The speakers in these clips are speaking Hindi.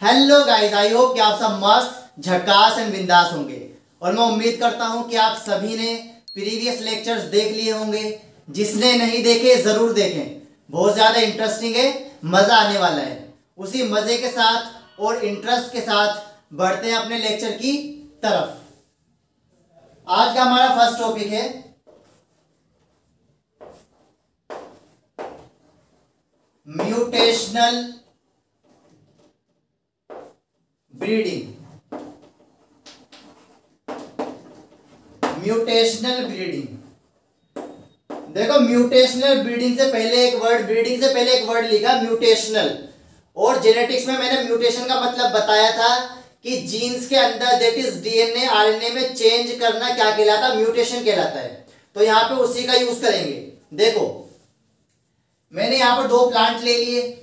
हेलो गाइस, आई होप कि आप सब मस्त झकास एंड बिंदास होंगे। और मैं उम्मीद करता हूं कि आप सभी ने प्रीवियस लेक्चर्स देख लिए होंगे। जिसने नहीं देखे जरूर देखें, बहुत ज़्यादा इंटरेस्टिंग है, मज़ा आने वाला है। उसी मज़े के साथ और इंटरेस्ट के साथ बढ़ते हैं अपने लेक्चर की तरफ। आज का हमारा फर्स्ट टॉपिक है म्यूटेशनल ब्रीडिंग। म्यूटेशनल ब्रीडिंग, देखो म्यूटेशनल ब्रीडिंग से पहले एक वर्ड, ब्रीडिंग से पहले एक वर्ड लिखा म्यूटेशनल। और जेनेटिक्स में मैंने म्यूटेशन का मतलब बताया था कि जीन्स के अंदर दैट इज डीएनए आरएनए में चेंज करना क्या कहलाता है, म्यूटेशन कहलाता है। तो यहां पे उसी का यूज करेंगे। देखो मैंने यहां पर दो प्लांट ले लिए।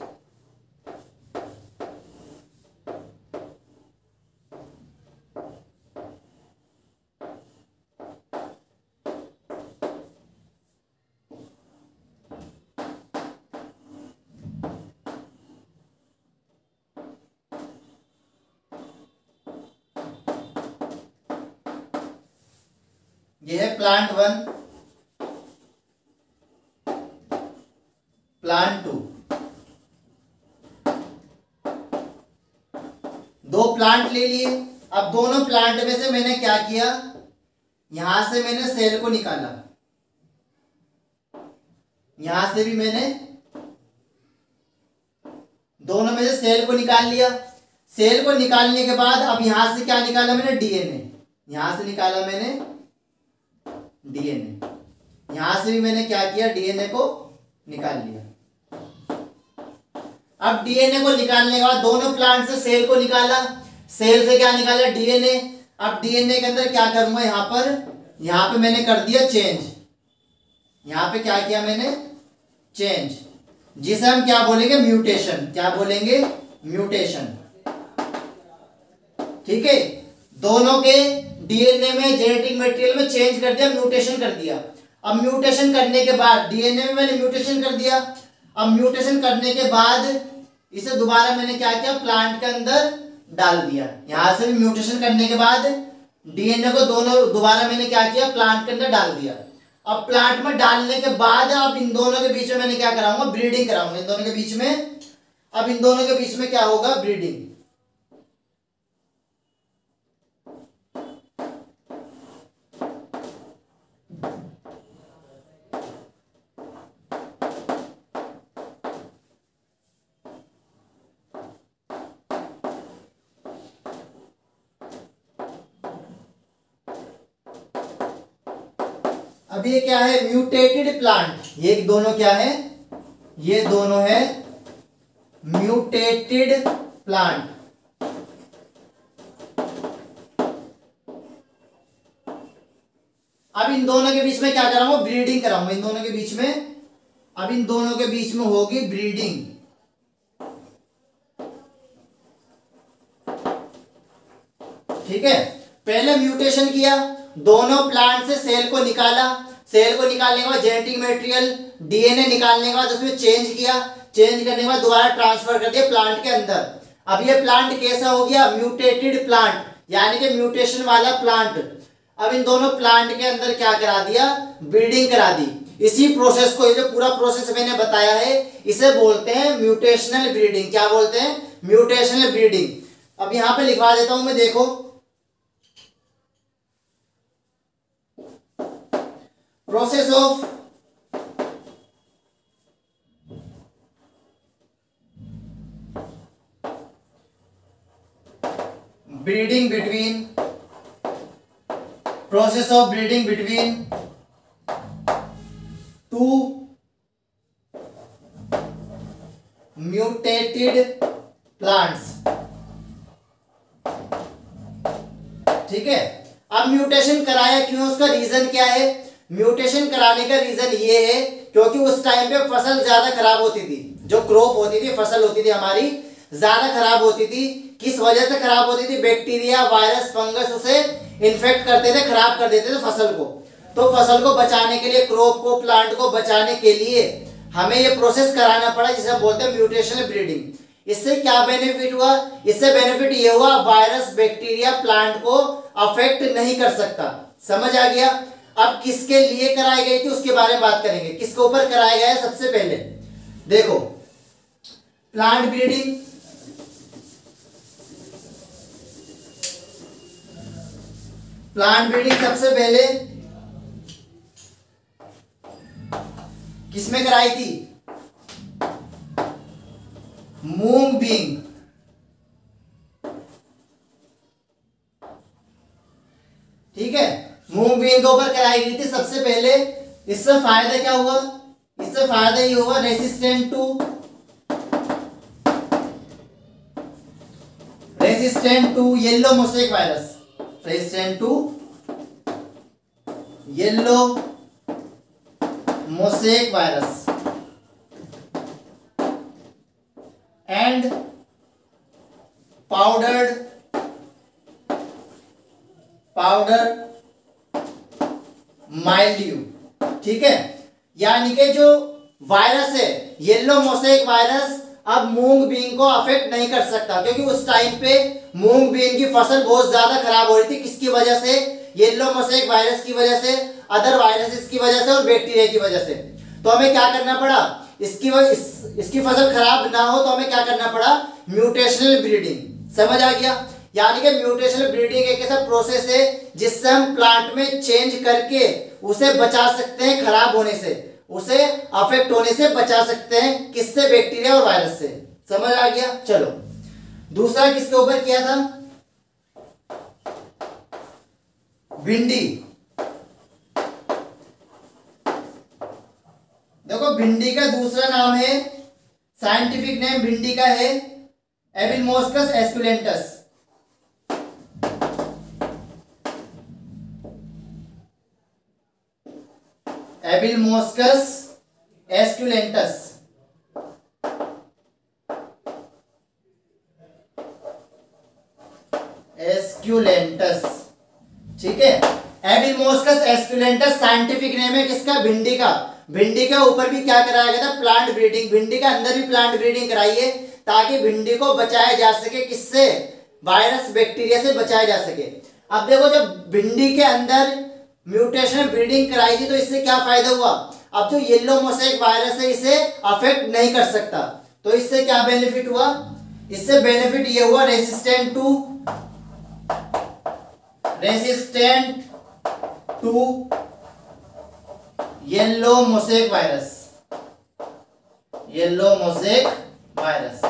ये है प्लांट 1, प्लांट 2। दो प्लांट ले लिए। अब दोनों प्लांट में से मैंने क्या किया, यहां से मैंने सेल को निकाला, यहां से भी मैंने दोनों में से सेल को निकाल लिया। सेल को निकालने के बाद अब यहां से क्या निकाला मैंने, डीएनए। यहां से निकाला मैंने डीएनए, यहां से भी मैंने क्या किया, डीएनए को निकाल लिया। अब डीएनए को निकालने के बाद दोनों प्लांट से सेल को निकाला, सेल से क्या निकाला, डीएनए। अब डीएनए के अंदर क्या करूंगा, यहां पे मैंने कर दिया चेंज। यहां पे क्या किया मैंने, चेंज, जिसे हम क्या बोलेंगे, म्यूटेशन। क्या बोलेंगे, म्यूटेशन। ठीक है, दोनों के डीएनए में, जेनेटिक मटेरियल में चेंज कर दिया, म्यूटेशन कर दिया। अब म्यूटेशन करने के बाद डीएनए में मैंने म्यूटेशन कर दिया। अब म्यूटेशन करने के बाद इसे दोबारा मैंने क्या किया, प्लांट के अंदर डाल दिया। यहां से भी म्यूटेशन करने के बाद डीएनए को दोनों दोबारा मैंने क्या किया, प्लांट के अंदर डाल दिया। अब प्लांट में डालने के बाद अब इन दोनों के बीच में मैंने क्या कराऊंगा, ब्रीडिंग कराऊंगा इन दोनों के बीच में। अब इन दोनों के बीच में क्या होगा, ब्रीडिंग। अब ये क्या है, म्यूटेटेड प्लांट। ये दोनों क्या है, ये दोनों है म्यूटेटेड प्लांट। अब इन दोनों के बीच में क्या कराऊंगा, ब्रीडिंग कराऊंगा इन दोनों के बीच में। अब इन दोनों के बीच में होगी ब्रीडिंग। ठीक है, पहले म्यूटेशन किया, दोनों प्लांट से सेल को निकाला, सेल को निकालने के बाद जेनेटिक मटेरियल डीएनए निकालने के बाद उसमें चेंज किया, चेंज करने के बाद दोबारा ट्रांसफर कर दिया प्लांट के अंदर। अब ये प्लांट कैसा हो गया, म्यूटेटेड प्लांट, यानी कि म्यूटेशन वाला प्लांट। अब इन दोनों प्लांट के अंदर क्या करा दिया, ब्रीडिंग करा दी। इसी प्रोसेस को, ये जो पूरा प्रोसेस मैंने बताया है, इसे बोलते हैं म्यूटेशनल ब्रीडिंग। क्या बोलते हैं, म्यूटेशनल ब्रीडिंग। अब यहां पे लिखवा देता हूं मैं, देखो process of breeding between two mutated plants। ठीक है, अब म्यूटेशन कराया क्यों, उसका रीजन क्या है। म्यूटेशन कराने का रीजन ये है क्योंकि उस टाइम पे फसल ज्यादा खराब होती थी, जो क्रॉप होती थी, फसल होती थी हमारी, ज्यादा खराब होती थी। किस वजह से खराब होती थी, बैक्टीरिया, वायरस, फंगस उसे इन्फेक्ट करते थे, खराब कर देते थे फसल को। तो फसल को बचाने के लिए, क्रॉप को, प्लांट को बचाने के लिए हमें ये प्रोसेस कराना पड़ा जिसे हम बोलते हैं म्यूटेशनल ब्रीडिंग। इससे क्या बेनिफिट हुआ? इससे बेनिफिट ये हुआ वायरस बैक्टीरिया प्लांट को अफेक्ट नहीं कर सकता। समझ आ गया? अब किसके लिए कराई गई थी उसके बारे में बात करेंगे। किसके ऊपर कराया गया है? सबसे पहले देखो प्लांट ब्रीडिंग, प्लांट ब्रीडिंग सबसे पहले किसमें कराई थी? मूंग बींग। ठीक है, मूंग बींग के ऊपर कराई गई थी सबसे पहले। इससे फायदा क्या हुआ? इससे फायदा ये हुआ resistant to yellow mosaic virus, resistant to yellow mosaic virus and powder mildew. ठीक है, यानी कि जो वायरस है येलो मोसेक वायरस अब मूंग बीन को अफेक्ट नहीं कर सकता, क्योंकि उस टाइम पे मूंग बीन की फसल बहुत ज्यादा खराब हो रही थी। किसकी वजह से? येलो मोसेक वायरस की वजह से, अदर वायरसेस की वजह से और बैक्टीरिया की वजह से। तो हमें क्या करना पड़ा? इसकी फसल खराब ना हो तो हमें क्या करना पड़ा? Mutational breeding. समझ आ गया? यानी कि म्यूटेशनल ब्रीडिंग एक ऐसा प्रोसेस है जिससे हम प्लांट में चेंज करके उसे बचा सकते हैं खराब होने से, उसे अफेक्ट होने से बचा सकते हैं। किससे? बैक्टीरिया और वायरस से। समझ आ गया? चलो दूसरा किसके ऊपर किया था? भिंडी। देखो भिंडी का दूसरा नाम है, साइंटिफिक नेम भिंडी का है एबिलमोस्कस एस्कुलेंटस। एबिलमोस्कस एस्कुलेंटस। ठीक है, एबिलमोस्कस एस्कुलेंटस साइंटिफिक नेम है किसका? भिंडी का। भिंडी के ऊपर भी क्या कराया गया था? Plant breeding. भिंडी के अंदर भी प्लांट ब्रीडिंग कराई है ताकि भिंडी को बचाया जा सके। किससे? वायरस बैक्टीरिया से बचाया जा सके। अब देखो जब भिंडी के अंदर म्यूटेशन ब्रीडिंग कराई थी तो इससे क्या फायदा हुआ? अब जो येलो मोसेक वायरस है इसे अफेक्ट नहीं कर सकता, तो इससे क्या बेनिफिट हुआ? इससे बेनिफिट ये हुआ resistant to yellow mosaic virus. Yellow mosaic virus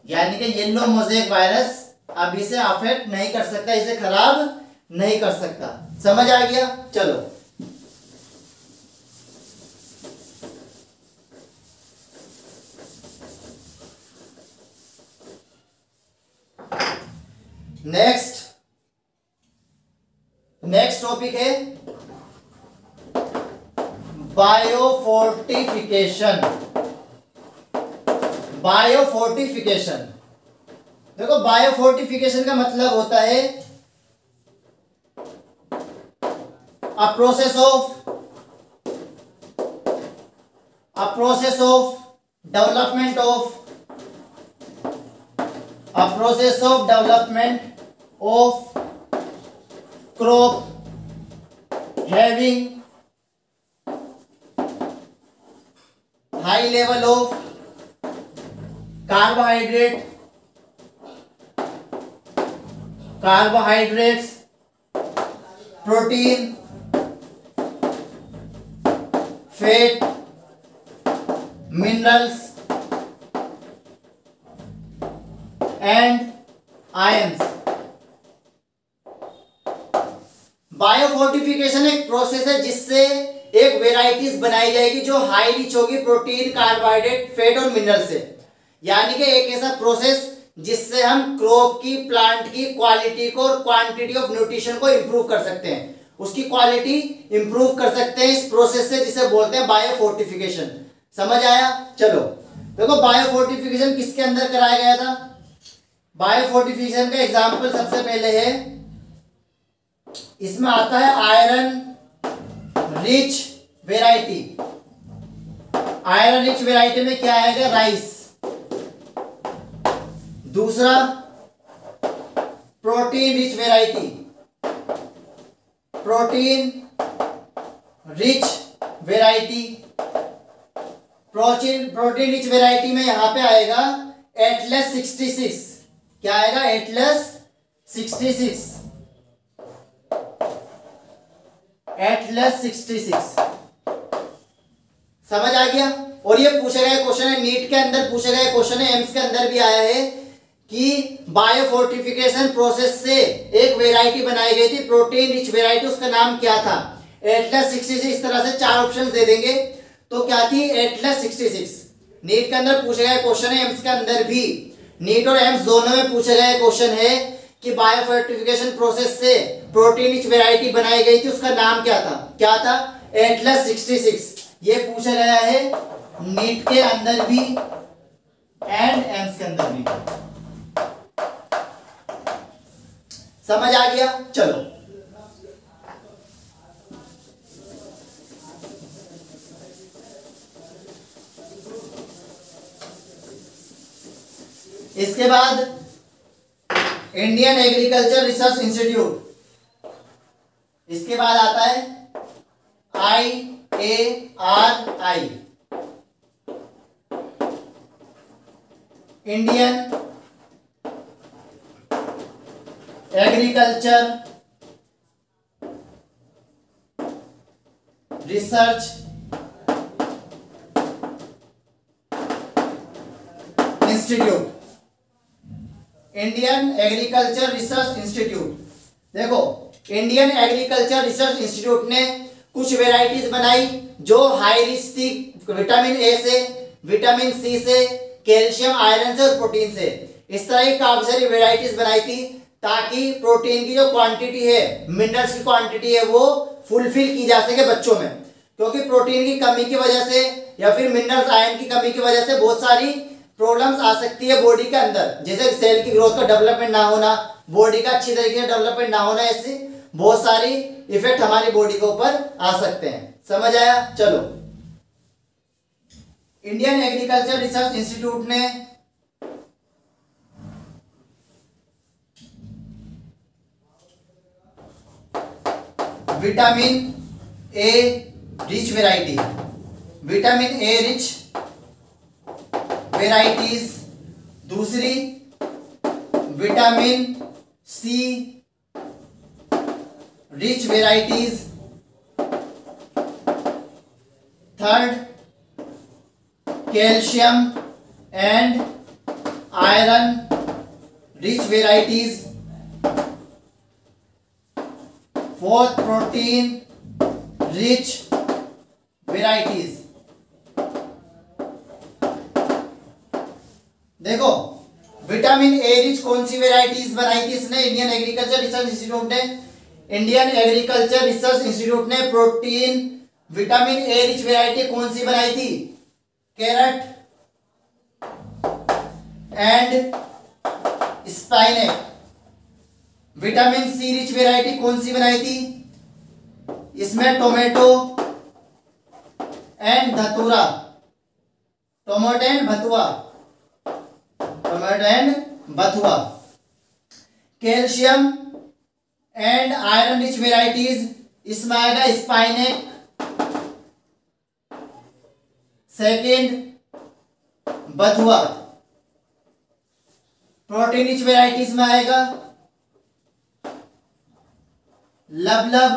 यानी कि येलो मोसेक वायरस अब इसे अफेक्ट नहीं कर सकता, इसे खराब नहीं कर सकता। समझ आ गया? चलो नेक्स्ट टॉपिक है बायोफोर्टिफिकेशन। बायोफोर्टिफिकेशन देखो बायोफोर्टिफिकेशन का मतलब होता है a process of development of crop having high level of carbohydrates, protein, fat, minerals and ions। Biofortification एक प्रोसेस है जिससे एक वेराइटीज बनाई जाएगी जो हाई रिच होगी प्रोटीन, कार्बोहाइड्रेट, फैट और मिनरल से। यानी कि एक ऐसा प्रोसेस जिससे हम क्रॉप की, प्लांट की क्वालिटी को और क्वांटिटी ऑफ न्यूट्रिशन को इंप्रूव कर सकते हैं, उसकी क्वालिटी इंप्रूव कर सकते हैं इस प्रोसेस से, जिसे बोलते हैं बायोफोर्टिफिकेशन। समझ आया? चलो देखो बायोफोर्टिफिकेशन किसके अंदर कराया गया था? बायोफोर्टिफिकेशन का एग्जांपल सबसे पहले है, इसमें आता है iron rich variety. Iron rich variety में क्या आएगा? राइस। दूसरा protein rich variety, protein rich variety, protein rich variety में यहां पे आएगा एटलस 66। क्या आएगा? Atlas 66, Atlas 66। समझ आ गया? और ये पूछे गए क्वेश्चन है, नीट के अंदर पूछे गए क्वेश्चन है, एम्स के अंदर भी आया है कि बायोफोर्टिफिकेशन प्रोसेस से एक वेराइटी बनाई गई थी, प्रोटीन रिच वेराइटी, उसका नाम क्या था? एटलस 66। इस तरह से 4 ऑप्शन दे देंगे। तो क्या थी? एटलस 66। नीट के अंदर पूछे गए क्वेश्चन है, एम्स के अंदर भी, नीट और एम्स दोनों में पूछे गए क्वेश्चन है कि बायोफोर्टिफिकेशन प्रोसेस से प्रोटीन रिच वेराइटी बनाई गई थी, उसका नाम क्या था? क्या था? एटलस 66। ये पूछा गया है नीट के अंदर भी एंड एम्स के अंदर भी। समझ आ गया? चलो इसके बाद इंडियन एग्रीकल्चर रिसर्च इंस्टीट्यूट, इसके बाद आता है IARI, Indian Agriculture Research institute, Indian Agriculture Research institute. देखो, इंडियन एग्रीकल्चर रिसर्च इंस्टीट्यूट ने कुछ वेराइटीज बनाई जो हाई रिच थी, विटामिन ए से, विटामिन सी से, कैल्शियम, आयरन से और प्रोटीन से। इस तरह की काफी सारी वेराइटीज बनाई थी ताकि प्रोटीन की जो क्वांटिटी है, मिनरल्स की क्वांटिटी है, वो फुलफिल की जा सके बच्चों में। क्योंकि प्रोटीन की कमी की वजह से या फिर मिनरल्स, आयरन की कमी की वजह से बहुत सारी प्रॉब्लम्स आ सकती है बॉडी के अंदर, जैसे सेल की ग्रोथ का डेवलपमेंट ना होना, बॉडी का अच्छी तरीके से डेवलपमेंट ना होना, ऐसे बहुत सारी इफेक्ट हमारी बॉडी के ऊपर आ सकते हैं। समझ आया? चलो, इंडियन एग्रीकल्चर रिसर्च इंस्टीट्यूट ने vitamin A rich variety, vitamin A rich varieties, दूसरी vitamin C rich varieties, third calcium and iron rich varieties, fourth protein rich varieties. देखो, विटामिन ए रिच कौन सी वेराइटीज बनाई थी इसने? इंडियन एग्रीकल्चर रिसर्च इंस्टीट्यूट ने, इंडियन एग्रीकल्चर रिसर्च इंस्टीट्यूट ने protein vitamin A rich variety कौन सी बनाई थी? Carrot and spinach. Vitamin C rich variety कौन सी बनाई थी? इसमें टोमेटो एंड धतूरा, टोमेटो एंड भतुआ, टोमेटो एंड बथुआ। Calcium and iron rich varieties, इसमें आएगा स्पाइनेक, सेकेंड बथुआ। प्रोटीन रिच वेराइटीज में आएगा लबलब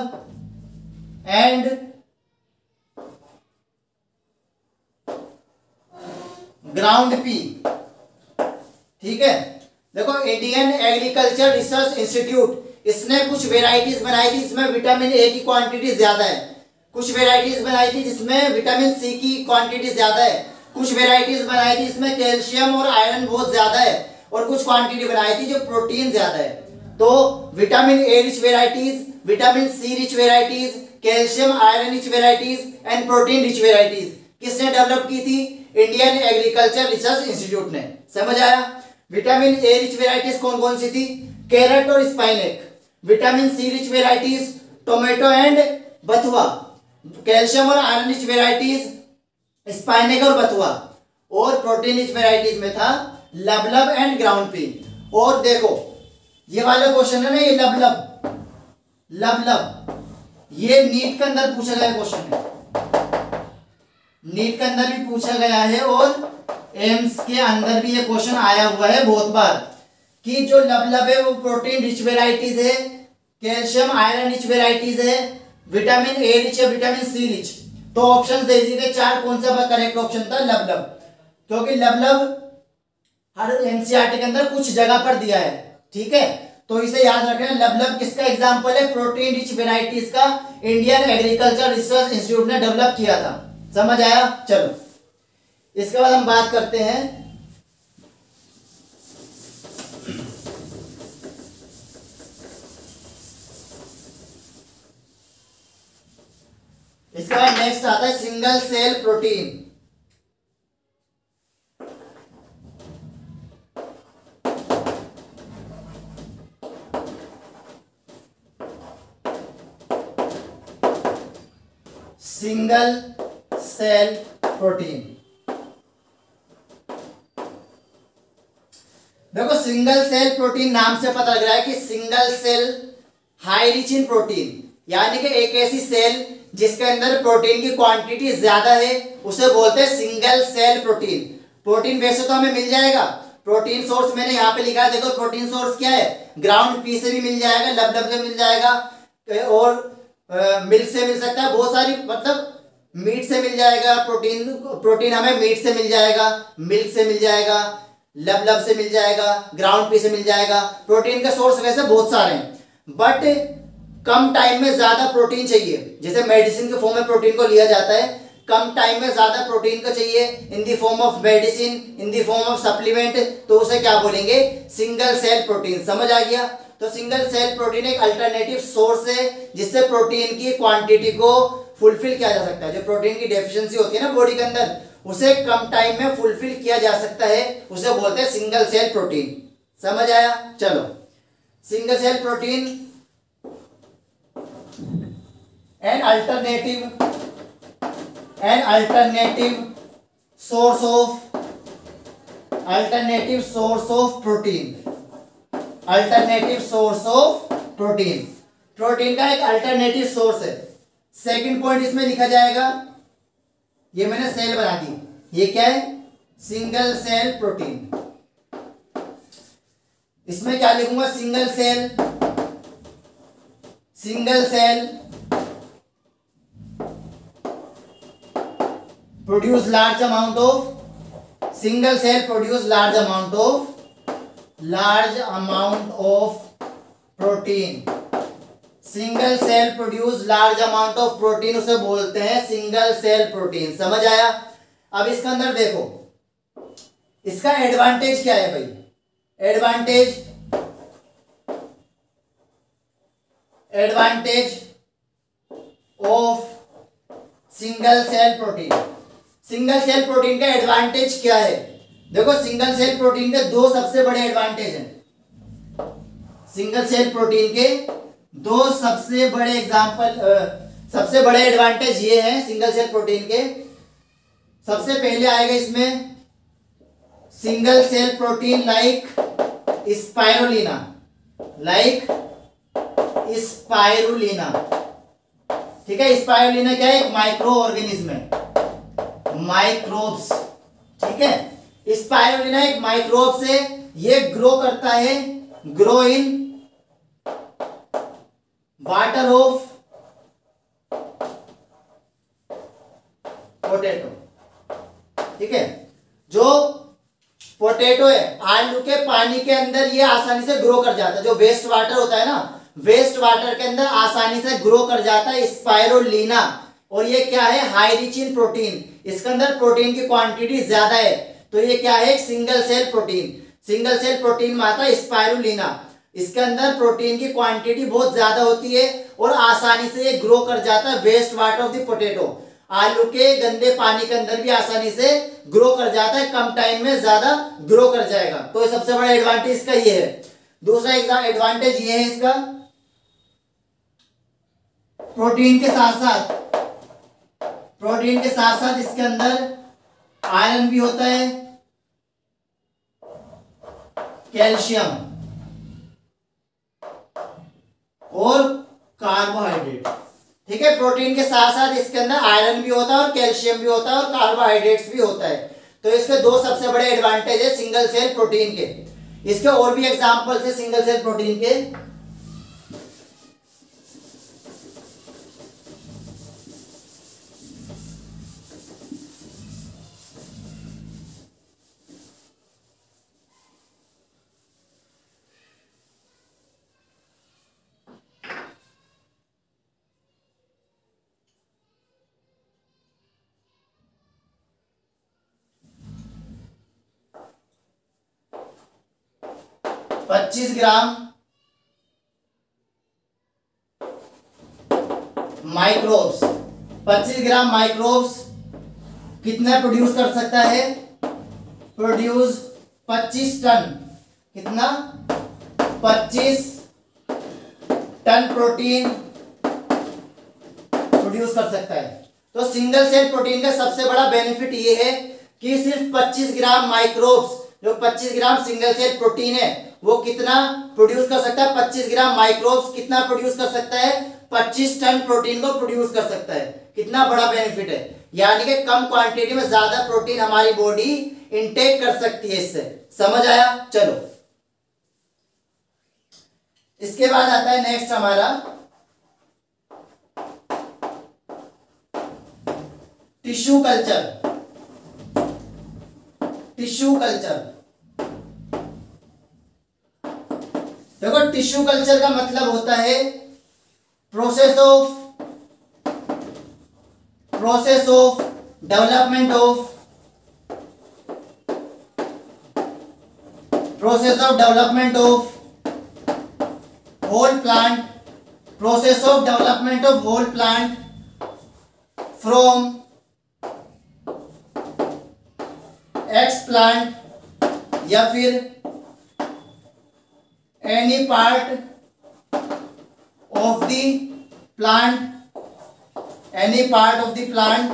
एंड ग्राउंड पी। ठीक है, देखो, इंडियन एग्रीकल्चर रिसर्च इंस्टीट्यूट इसने कुछ वेराइटीज बनाई थी, इसमें विटामिन ए की क्वांटिटी ज्यादा है। कुछ वेराइटीज बनाई थी जिसमें विटामिन सी की क्वांटिटी ज्यादा है। कुछ वेराइटीज बनाई थी इसमें कैल्शियम और आयरन बहुत ज्यादा है, और कुछ क्वांटिटी बनाई थी जो प्रोटीन ज्यादा है। तो vitamin A rich varieties, vitamin C rich varieties, calcium iron rich varieties and protein rich varieties किसने डेवलप की थी? इंडियन एग्रीकल्चर रिसर्च इंस्टीट्यूट ने। समझ आया? विटामिन ए रिच वेराइटीज कौन कौन सी थी? कैरेट और spinach. Vitamin C rich varieties tomato and बथुआ। कैल्शियम और आयरन रिच वेराइटीज स्पाइनेक और बथुआ। और प्रोटीन रिच वेराइटीज में था लबलब एंड ग्राउंड पी। और देखो ये वाला क्वेश्चन है ना, ये लबलब लबलब, ये नीट के अंदर पूछा गया क्वेश्चन है, नीट के अंदर भी पूछा गया है और एम्स के अंदर भी ये क्वेश्चन आया हुआ है बहुत बार कि जो लबलब है वो प्रोटीन रिच वेराइटीज है, कैल्शियम आयरन रिच वेराइटीज है, विटामिन ए रिच है, विटामिन सी रिच। तो ऑप्शन दे दिए थे चार, कौन सा करेक्ट ऑप्शन था? लबलब, क्योंकि लबलब हर एनसीईआरटी के अंदर कुछ जगह पर दिया है, ठीक है। तो इसे याद रखना, लबलब किसका एग्जांपल है? प्रोटीन रिच वेराइटीज का इंडियन एग्रीकल्चर रिसर्च इंस्टीट्यूट ने डेवलप किया था। समझ आया? चलो इसके बाद हम बात करते हैं इसके बाद नेक्स्ट आता है single cell protein. Single cell protein, देखो सिंगल सेल प्रोटीन नाम से पता लग रहा है कि single cell high rich in protein, यानी कि एक ऐसी सेल जिसके अंदर प्रोटीन की क्वांटिटी ज्यादा है उसे बोलते हैं सिंगल सेल प्रोटीन। प्रोटीन वैसे तो हमें मिल जाएगा, प्रोटीन सोर्स मैंने यहाँ पे लिखा है, देखो प्रोटीन सोर्स क्या है? ग्राउंड पी से भी मिल जाएगा, लबलब से मिल जाएगा, और मिल्क से मिल सकता है, बहुत सारी, मतलब मीट से मिल जाएगा, प्रोटीन हमें मीट से मिल जाएगा, मिल्क से मिल जाएगा, लबलब से मिल जाएगा, ग्राउंड पी से मिल जाएगा। प्रोटीन के सोर्स वैसे बहुत सारे हैं, बट कम टाइम में ज्यादा प्रोटीन चाहिए, जैसे मेडिसिन के फॉर्म में प्रोटीन को लिया जाता है, कम टाइम में ज्यादा प्रोटीन को चाहिए in the form of medicine, in the form of supplement, तो उसे क्या बोलेंगे? Single cell protein. समझ आ गया? तो सिंगल सेल प्रोटीन एक अल्टरनेटिव सोर्स है जिससे प्रोटीन की क्वांटिटी को फुलफिल किया जा सकता है। जो प्रोटीन की डेफिशिएंसी होती है ना बॉडी के अंदर, उसे कम टाइम में फुलफिल किया जा सकता है, उसे बोलते हैं सिंगल सेल प्रोटीन। समझ आया? चलो single cell protein an alternative source of protein, protein का एक अल्टरनेटिव सोर्स है। सेकंड पॉइंट इसमें लिखा जाएगा, ये मैंने सेल बना दी, ये क्या है? Single cell protein. इसमें क्या लिखूंगा? Single cell produce large amount of protein। Single cell produce large amount of protein, उसे बोलते हैं सिंगल सेल प्रोटीन। समझ आया? अब इसके अंदर देखो इसका एडवांटेज क्या है भाई? Advantage of single cell protein. Single cell protein का एडवांटेज क्या है? देखो सिंगल सेल प्रोटीन के दो सबसे बड़े एडवांटेज हैं। सिंगल सेल प्रोटीन के दो सबसे बड़े एडवांटेज ये हैं सिंगल सेल प्रोटीन के। सबसे पहले आएगा इसमें single cell protein like spirulina, ठीक है। स्पाइरुलिना क्या है? एक माइक्रो ऑर्गेनिज्म है, माइक्रोब्स, ठीक है। स्पाइरुलिना एक माइक्रोब्स है, ये ग्रो करता है, grow in water of potato, ठीक है। जो पोटैटो है, आलू के पानी के अंदर ये आसानी से ग्रो कर जाता है। जो वेस्ट वाटर होता है ना, वेस्ट वाटर के अंदर आसानी से ग्रो कर जाता है स्पाइरुलिना। और ये क्या है? हाई रिच इन प्रोटीन, इसके अंदर प्रोटीन की क्वांटिटी ज्यादा है, तो ये क्या है? Single cell protein. Single cell protein में आता है स्पाइरुलिना, इसके अंदर प्रोटीन की क्वांटिटी बहुत ज्यादा होती है और आसानी से ये ग्रो कर जाता है waste water of the potato. आलू के गंदे पानी के अंदर भी आसानी से ग्रो कर जाता है, कम टाइम में ज्यादा ग्रो कर जाएगा। तो सबसे बड़ा एडवांटेज इसका ये है। दूसरा एडवांटेज ये है इसका, प्रोटीन के साथ साथ इसके अंदर आयरन भी होता है, कैल्शियम और कार्बोहाइड्रेट। ठीक है, प्रोटीन के साथ साथ इसके अंदर आयरन भी होता है और कैल्शियम भी होता है और कार्बोहाइड्रेट्स भी होता है। तो इसके दो सबसे बड़े एडवांटेज है सिंगल सेल प्रोटीन के। इसके और भी एग्जांपल्स है सिंगल सेल प्रोटीन के। पच्चीस ग्राम माइक्रोब्स, 25 ग्राम माइक्रोब्स कितना प्रोड्यूस कर सकता है? Produce 25 ton. कितना? 25 टन प्रोटीन प्रोड्यूस कर सकता है। तो सिंगल सेल प्रोटीन का सबसे बड़ा बेनिफिट ये है कि सिर्फ 25 ग्राम माइक्रोब्स, जो 25 ग्राम सिंगल सेल प्रोटीन है वो कितना प्रोड्यूस कर सकता है? 25 ग्राम माइक्रोब्स कितना प्रोड्यूस कर सकता है? 25 टन प्रोटीन को प्रोड्यूस कर सकता है। कितना बड़ा बेनिफिट है, यानी कि कम क्वांटिटी में ज्यादा प्रोटीन हमारी बॉडी इनटेक कर सकती है इससे। समझ आया? चलो इसके बाद आता है नेक्स्ट हमारा टिश्यू कल्चर। टिश्यू कल्चर, देखो टिश्यू कल्चर का मतलब होता है process of development of whole plant, process of development of whole plant from explant या फिर any part of the plant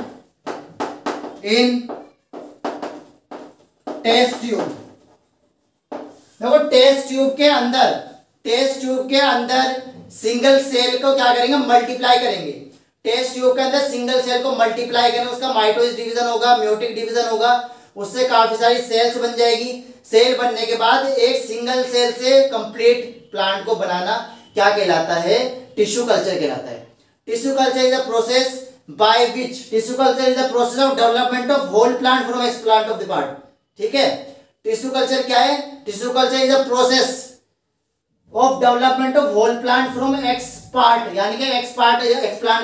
in test tube. देखो टेस्ट ट्यूब के अंदर सिंगल सेल को क्या करेंगे? मल्टीप्लाई करेंगे। टेस्ट ट्यूब के अंदर सिंगल सेल को मल्टीप्लाई करेंगे, उसका माइटोसिस डिवीजन होगा, म्योटिक डिवीजन होगा, उससे काफी सारी सेल्स बन जाएगी। सेल बनने के बाद एक सिंगल सेल से कंप्लीट प्लांट को बनाना क्या कहलाता है? टिश्यू कल्चर कहलाता है। Tissue culture is a process by which of development of whole plant from explant of the part. ठीक है, टिश्यू कल्चर क्या है? Tissue culture is a process of development of whole plant from ex part, यानी कि एक्स प्लांट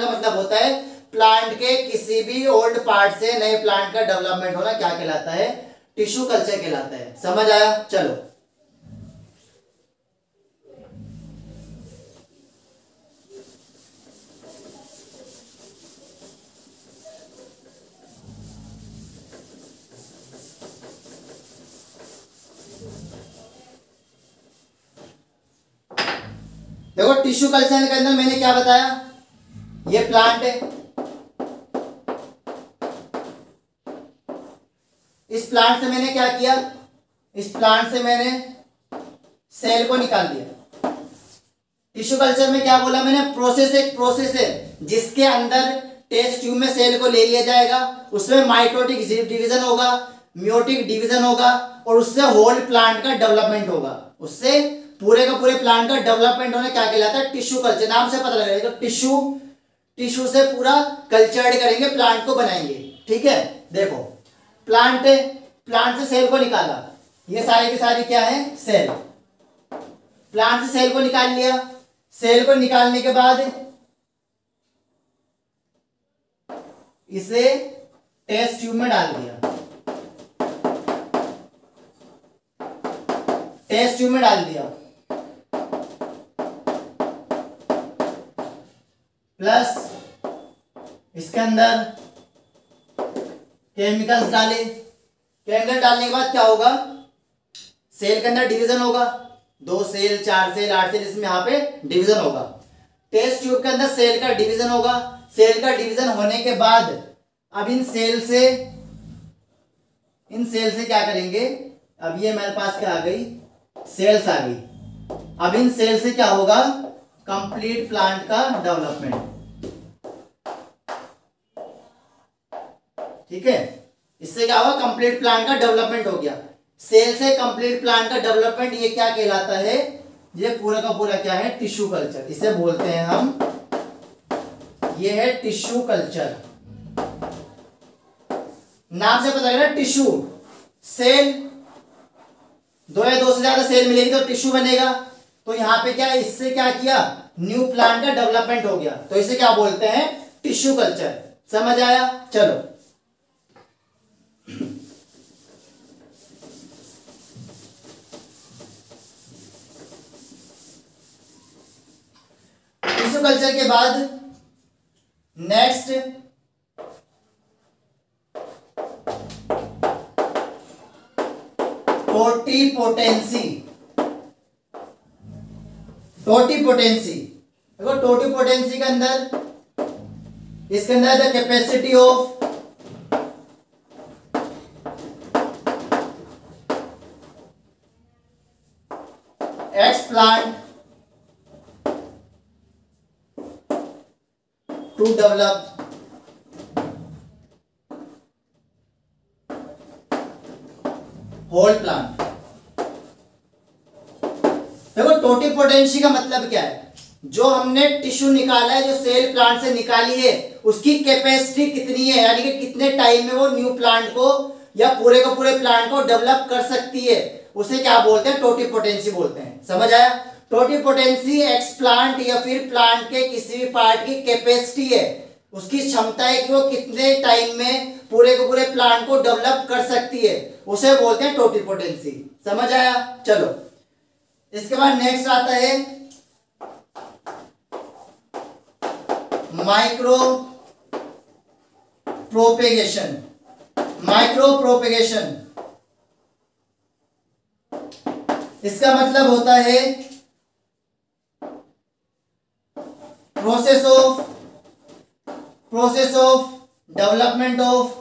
का मतलब होता है प्लांट के किसी भी ओल्ड पार्ट से नए प्लांट का डेवलपमेंट होना क्या कहलाता है? टिश्यू कल्चर कहलाता है। समझ आया? चलो देखो टिश्यू कल्चर के अंदर मैंने क्या बताया? ये प्लांट है, इस प्लांट से मैंने क्या किया? इस प्लांट से मैंने सेल को निकाल दिया। टिश्यू कल्चर में क्या बोला मैंने? एक प्रोसेस है जिसके अंदर टेस्ट ट्यूब में सेल को ले लिया जाएगा, उसमें माइटोटिक डिवीजन होगा, म्योटिक डिवीजन होगा और उससे होल प्लांट का डेवलपमेंट होगा। उससे पूरे का पूरे प्लांट का डेवलपमेंट होना क्या कहलाता है? Tissue culture. नाम से पता लगेगा, टिश्यू से पूरा कल्चर्ड करेंगे, प्लांट को बनाएंगे। ठीक है, देखो प्लांट से सेल को निकाला, ये सारी की सारी क्या है? सेल। प्लांट से सेल को निकाल लिया, सेल को निकालने के बाद इसे टेस्ट ट्यूब में डाल दिया, टेस्ट ट्यूब में डाल दिया, प्लस इसके अंदर केमिकल्स डाले। केमिकल डालने के बाद क्या होगा? सेल के अंदर डिवीजन होगा, 2 सेल 4 सेल 8 सेल, इसमें यहाँ पे डिवीजन होगा। टेस्ट ट्यूब के अंदर सेल का डिवीजन होगा। सेल का डिवीजन होने के बाद अब इन सेल से क्या करेंगे? अब ये मेरे पास क्या आ गई? सेल्स आ गई। अब इन सेल से क्या होगा, कंप्लीट प्लांट का डेवलपमेंट। ठीक है, इससे क्या होगा, कंप्लीट प्लांट का डेवलपमेंट हो गया। सेल से कंप्लीट प्लांट का डेवलपमेंट, ये क्या कहलाता है, ये पूरा का पूरा क्या है, टिश्यू कल्चर। इसे बोलते हैं हम, ये है टिश्यू कल्चर। नाम से पता लग रहा है, टिश्यू सेल, दो या दो से ज्यादा सेल मिलेगी तो टिश्यू बनेगा। तो यहां पे क्या, इससे क्या किया, न्यू प्लांट का डेवलपमेंट हो गया, तो इसे क्या बोलते हैं, टिश्यू कल्चर। समझ आया? चलो, टिश्यू कल्चर के बाद नेक्स्ट टोटिपोटेंसी। टोटिपोटेंसी देखो, टोटिपोटेंसी के अंदर, इसके अंदर the capacity of explant to develop whole plant. देखो, टोटिपोटेंसी का मतलब क्या है, जो हमने टिश्यू निकाला है, जो सेल प्लांट से निकाली है, उसकी कैपेसिटी कितनी है, यानी कि कितने टाइम में वो न्यू प्लांट को या पूरे का पूरे प्लांट को डेवलप कर सकती है, उसे क्या बोलते हैं, टोटिपोटेंसी बोलते हैं। समझ आया? टोटिपोटेंसी एक्स प्लांट या फिर प्लांट के किसी भी पार्ट की कैपेसिटी है, उसकी क्षमता है कि वो कितने टाइम में पूरे के पूरे प्लांट को डेवलप कर सकती है, उसे बोलते हैं टोटिपोटेंसी। समझ आया? चलो, इसके बाद नेक्स्ट आता है माइक्रो प्रोपेगेशन। माइक्रो प्रोपेगेशन, इसका मतलब होता है process of development of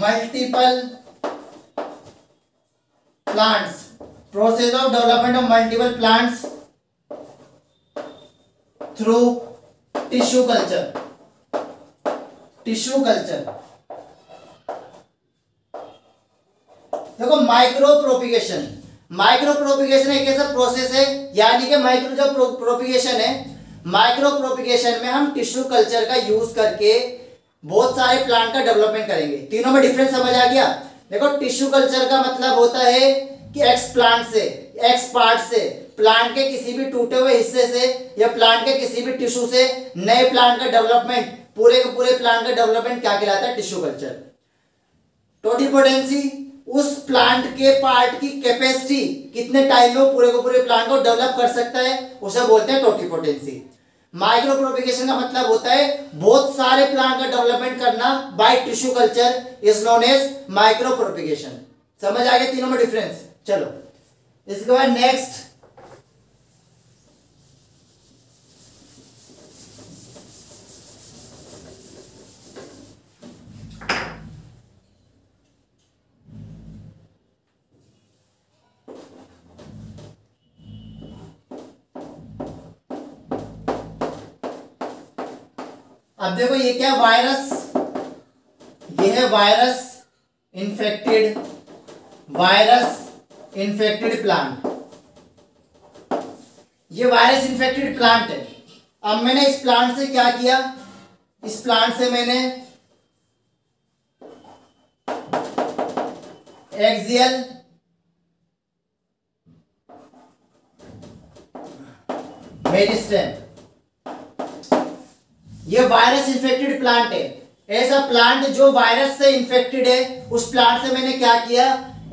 multiple plants. Process of development of multiple plants through tissue culture. Tissue culture देखो, माइक्रो प्रोपिगेशन। माइक्रो प्रोपिगेशन एक ऐसा प्रोसेस है, यानी कि माइक्रो जो प्रोपिगेशन है, माइक्रो प्रोपिगेशन में हम टिश्यू कल्चर का यूज करके बहुत सारे प्लांट का डेवलपमेंट करेंगे। तीनों में डिफरेंस समझ आ गया? देखो, टिश्यू कल्चर का मतलब होता है कि एक्स प्लांट से, एक्स पार्ट से, प्लांट के किसी भी टूटे हुए हिस्से से या प्लांट के किसी भी टिश्यू से नए प्लांट का डेवलपमेंट, पूरे के पूरे प्लांट का डेवलपमेंट क्या कहलाता है, टिश्यू कल्चर। टोटिपोटेंसी, उस प्लांट के पार्ट की कैपेसिटी, कितने टाइम में वो पूरे के पूरे प्लांट को डेवलप कर सकता है, उसे बोलते हैं टोटिपोटेंसी। माइक्रो प्रोपिगेशन का मतलब होता है बहुत सारे प्लांट का डेवलपमेंट करना by tissue culture, is known as micro propagation. समझ आ गया तीनों में डिफरेंस? चलो, इसके बाद नेक्स्ट अब देखो, ये क्या वायरस, ये है वायरस इन्फेक्टेड प्लांट। ये वायरस इन्फेक्टेड प्लांट है। अब मैंने इस प्लांट से क्या किया, इस प्लांट से मैंने एक्सियल मेरिस्टेम, ये वायरस इन्फेक्टेड प्लांट है। ऐसा प्लांट जो वायरस से इन्फेक्टेड है, उस प्लांट से मैंने क्या किया,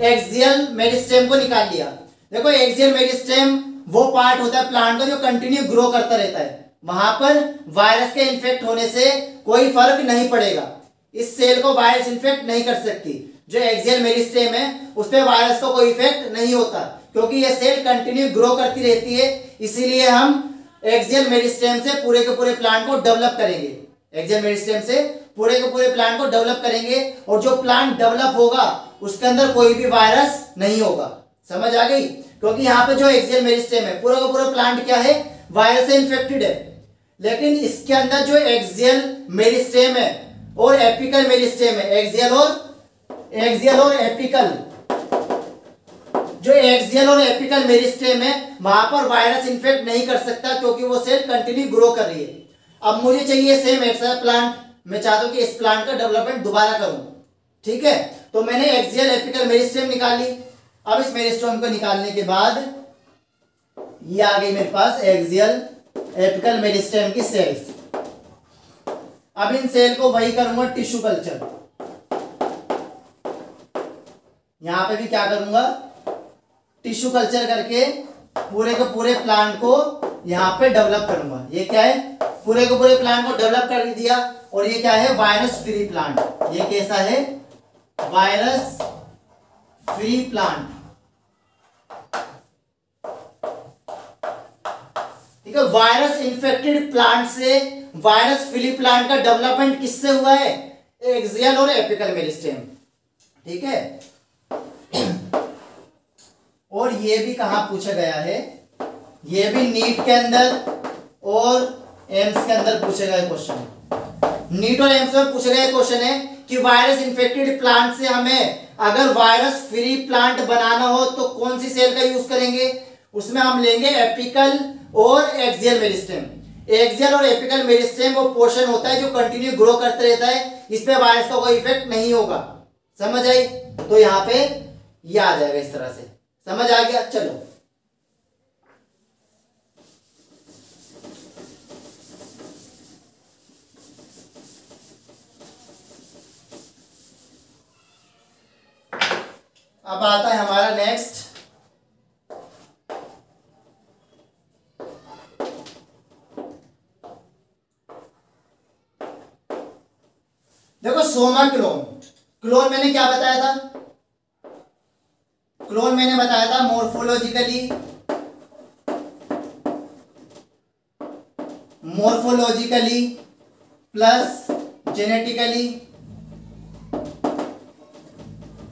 एक्सियल मेरिस्टेम को निकाल लिया। देखो, एक्सियल मेरिस्टेम वो पार्ट होता है प्लांट का जो कंटिन्यू ग्रो करता रहता है, वहां पर वायरस के इन्फेक्ट होने से कोई फर्क नहीं पड़ेगा, इस सेल को वायरस इन्फेक्ट नहीं कर सकती। जो एक्सियल मेरिस्टेम है उस पर वायरस का कोई इफेक्ट नहीं होता, क्योंकि ये सेल कंटिन्यू ग्रो करती रहती है। इसीलिए हम एक्सियल मेरिस्टेम से पूरे के पूरे प्लांट को डेवलप करेंगे, एक्सियल मेरिस्टेम से पूरे के पूरे प्लांट को डेवलप करेंगे, और जो प्लांट डेवलप होगा उसके अंदर कोई भी वायरस नहीं होगा। समझ आ गई? क्योंकि यहाँ पे जो एक्सियल मेरिस्टेम है, पूरा का पूरा प्लांट क्या है, वायरस से इन्फेक्टेड है। लेकिन इसके अंदर जो एक्सियल मेरिस्टेम है और एपिकल मेरिस्टेम है, एक्सियल और एपिकल, जो एक्सियल और एपिकल मेरिस्टेम है, वहां पर वायरस इन्फेक्ट नहीं कर सकता, क्योंकि वो सेल कंटिन्यू ग्रो कर रही है। अब मुझे चाहिए सेम ऐसा प्लांट, मैं चाहता हूं कि इस प्लांट का डेवलपमेंट दोबारा करूं। ठीक है, तो मैंने एक्सियल एपिकल मेरिस्टेम निकाल ली। अब इस मेरिस्टेम को निकालने के बाद ये आ गई मेरे पास एक्सियल एपिकल मेरिस्टेम की सेल्स। अब इन सेल को वही करूंगा टिश्यू कल्चर। यहां पे भी क्या करूंगा, टिश्यू कल्चर करके पूरे के पूरे प्लांट को यहां पे डेवलप करूंगा। ये क्या है, पूरे के पूरे प्लांट को डेवलप कर दिया, और ये क्या है, वायरस फ्री प्लांट। ये कैसा है, वायरस फ्री प्लांट। ठीक है, वायरस इन्फेक्टेड प्लांट से वायरस फ्री प्लांट का डेवलपमेंट किससे हुआ है, एक्सियल और एपिकल मेरिस्टेम। ठीक है, और ये भी कहां पूछा गया है, ये भी नीट के अंदर और एम्स के अंदर पूछे गए क्वेश्चन। नीट और एम्स में पूछे गए क्वेश्चन है कि वायरस इन्फेक्टेड प्लांट से हमें अगर वायरस फ्री प्लांट बनाना हो तो कौन सी सेल का यूज करेंगे। उसमें हम लेंगे एपिकल और एक्सियल मेरिस्टेम। एक्सियल और एपिकल मेरिस्टेम वो पोर्शन होता है जो कंटिन्यू ग्रो करते रहता है, इस पे वायरस का कोई इफेक्ट नहीं होगा। समझ आई? तो यहाँ पे ये आ जाएगा इस तरह से। समझ आ गया? चलो अब आता है हमारा नेक्स्ट, देखो सोमा क्लोन। क्लोन मैंने क्या बताया था, क्लोन मैंने बताया था morphologically plus genetically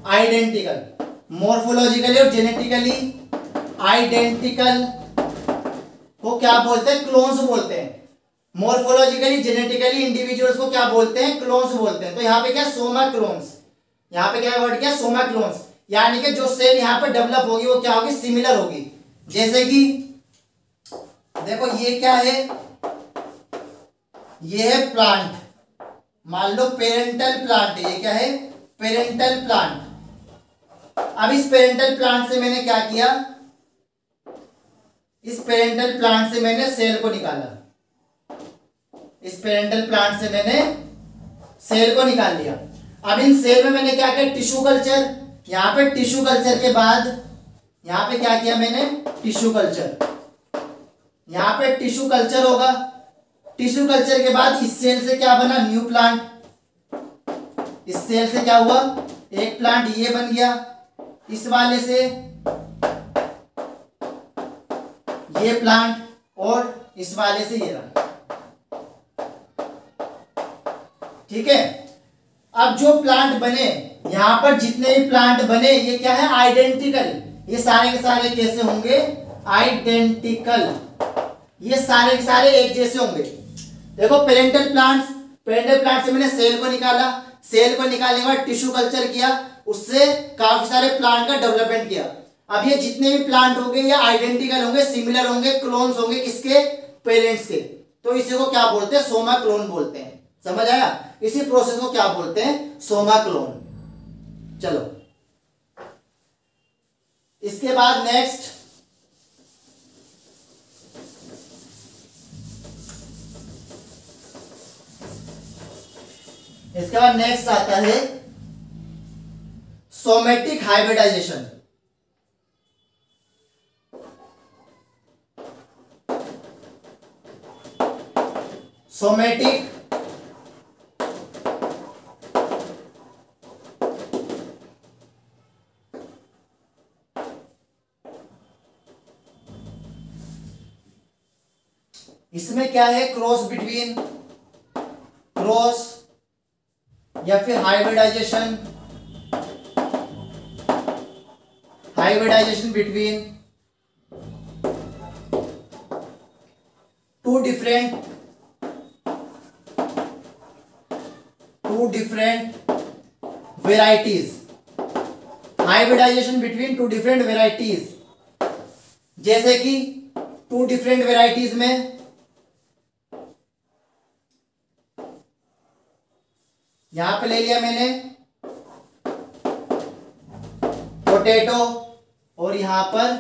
identical. Morphologically और जेनेटिकली आइडेंटिकल को क्या बोलते हैं, क्लोन्स बोलते हैं। मॉर्फोलॉजिकली जेनेटिकली इंडिविजुअल्स को क्या बोलते हैं, क्लोन्स बोलते हैं। तो यहाँ पे क्या, सोमा क्लोन्स। यहाँ पे क्या वर्ड, क्या, सोमा क्लोन्स। यानी कि जो सेल यहाँ पे डेवलप होगी वो क्या होगी, सिमिलर होगी। जैसे कि देखो ये क्या है, ये है प्लांट, मान लो पेरेंटल प्लांट है। ये क्या है, पेरेंटल प्लांट। अब इस पेरेंटल प्लांट से मैंने क्या किया, इस पेरेंटल प्लांट से मैंने सेल को निकाला। इस पेरेंटल प्लांट से मैंने सेल को निकाल लिया। अब इन सेल में मैंने क्या किया, टिश्यू कल्चर। यहां पे टिश्यू कल्चर के बाद यहां पे क्या किया मैंने, टिश्यू कल्चर। यहां पे टिश्यू कल्चर होगा। टिश्यू कल्चर के बाद इस सेल से क्या बना, न्यू प्लांट। इस सेल से क्या हुआ, एक प्लांट ये बन गया। इस वाले से ये प्लांट, और इस वाले से ये रहा। ठीक है, अब जो प्लांट बने, यहां पर जितने भी प्लांट बने ये क्या है, आइडेंटिकल। ये सारे के सारे कैसे होंगे, आइडेंटिकल। ये सारे के सारे एक जैसे होंगे। देखो पेरेंटल प्लांट से मैंने सेल को निकाला। सेल को निकालने के बाद टिश्यू कल्चर किया, उससे काफी सारे प्लांट का डेवलपमेंट किया। अब ये जितने भी प्लांट होंगे ये आइडेंटिकल होंगे, सिमिलर होंगे, क्लोन्स होंगे किसके, पेरेंट्स के। तो इसी को क्या बोलते हैं, सोमा क्लोन बोलते हैं। समझ आया? इसी प्रोसेस को क्या बोलते हैं, सोमा क्लोन। चलो इसके बाद नेक्स्ट, इसके बाद नेक्स्ट आता है सोमेटिक हाइब्रिडाइजेशन। सोमेटिक इसमें क्या है, क्रॉस या फिर hybridization between two different varieties, hybridization between two different varieties, जैसे कि टू डिफरेंट वेराइटीज में यहां पे ले लिया मैंने पोटैटो और यहां पर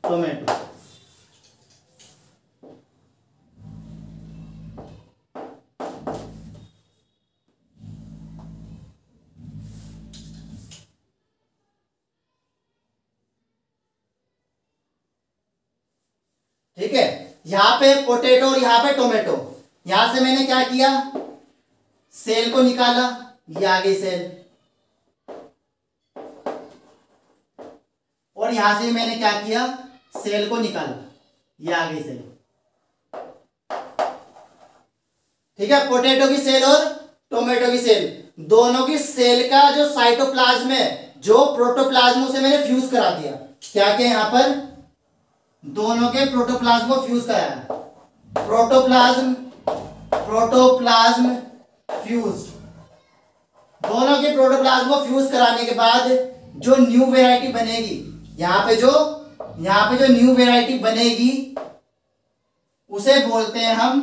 टोमेटो। ठीक है, यहां पे पोटैटो और यहां पे टोमेटो। यहां से मैंने क्या किया, सेल को निकाला, ये आ गई सेल, और यहां से मैंने क्या किया, सेल को निकाला, ये आ गई सेल। ठीक है, पोटैटो की सेल और टोमेटो की सेल, दोनों की सेल का जो साइटोप्लाज्म है, जो प्रोटोप्लाज्म, उसे मैंने फ्यूज करा दिया। क्या क्या यहां पर दोनों के प्रोटोप्लाज्म को फ्यूज कराया, प्रोटोप्लाज्म फ्यूज। दोनों के प्रोटोप्लाज्म को फ्यूज कराने के बाद जो न्यू वेराइटी बनेगी, यहां पे जो न्यू वेराइटी बनेगी उसे बोलते हैं हम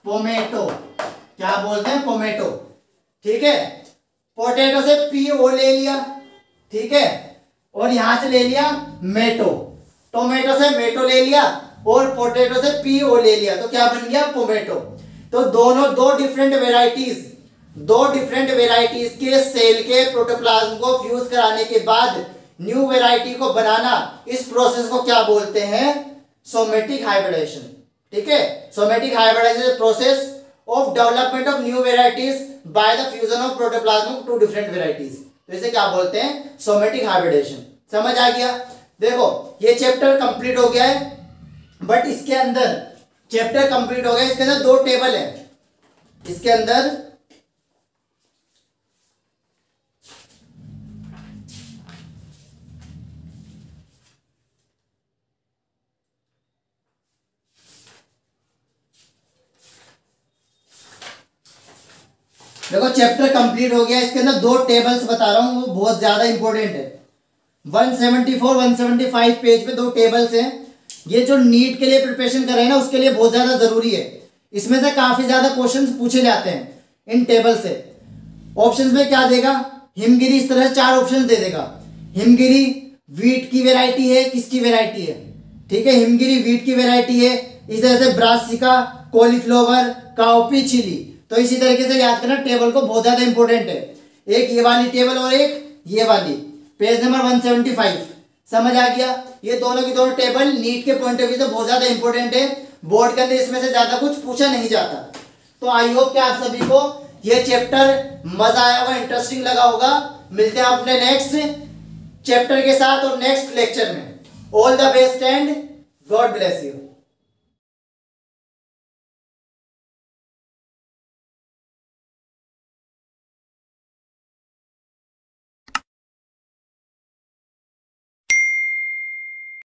पोमेटो। क्या बोलते हैं, पोमेटो। ठीक है, पोटैटो से PO ले लिया, ठीक है, और यहां से ले लिया मेटो, टोमेटो से मेटो ले लिया और पोटैटो से PO ले लिया, तो क्या बन गया, पोमेटो। तो दोनों दो डिफरेंट वेराइटीज के सेल के प्रोटोप्लाज्म को फ्यूज कराने के बाद न्यू वेराइटी को बनाना, इस प्रोसेस को क्या बोलते हैं, सोमेटिक हाइब्रिडाइजेशन। ठीक है, somatic hybridization process of development of new varieties by the fusion of protoplasm of two different varieties, तो इसे क्या बोलते हैं, सोमेटिक हाइब्रिडाइजेशन। समझ आ गया। देखो ये चैप्टर कंप्लीट हो गया है, बट इसके अंदर चैप्टर कंप्लीट हो गया, इसके अंदर दो टेबल है, इसके अंदर देखो चैप्टर कंप्लीट हो गया, इसके अंदर दो टेबल्स बता रहा हूं, वो बहुत ज्यादा इंपॉर्टेंट है। 174 175 पेज पे दो टेबल्स हैं, ये जो नीट के लिए प्रिपरेशन कर रहे हैं ना, उसके लिए बहुत ज्यादा जरूरी है। इसमें से काफी ज्यादा क्वेश्चंस पूछे जाते हैं इन टेबल से। ऑप्शंस में क्या देगा, हिमगिरी, इस तरह से 4 ऑप्शन दे देगा। हिमगिरी वीट की वेराइटी है, किसकी वेराइटी है, ठीक है, हिमगिरी वीट की वेराइटी है। इस तरह से ब्रासिका, कॉलीफ्लावर, काउपी, चिली। तो इसी तरीके से याद करना, टेबल को बहुत ज्यादा इंपॉर्टेंट है। एक ये वाली टेबल और एक ये वाली, पेज नंबर 175। समझ आ गया। ये दोनों की दोनों टेबल नीट के पॉइंट ऑफ व्यू से बहुत ज्यादा इंपॉर्टेंट है, बोर्ड के अंदर इसमें से ज्यादा कुछ पूछा नहीं जाता। तो आई होप कि आप सभी को ये चैप्टर मजा आया होगा, इंटरेस्टिंग लगा होगा। मिलते हैं अपने नेक्स्ट चैप्टर के साथ और नेक्स्ट लेक्चर में। All the best and God bless you.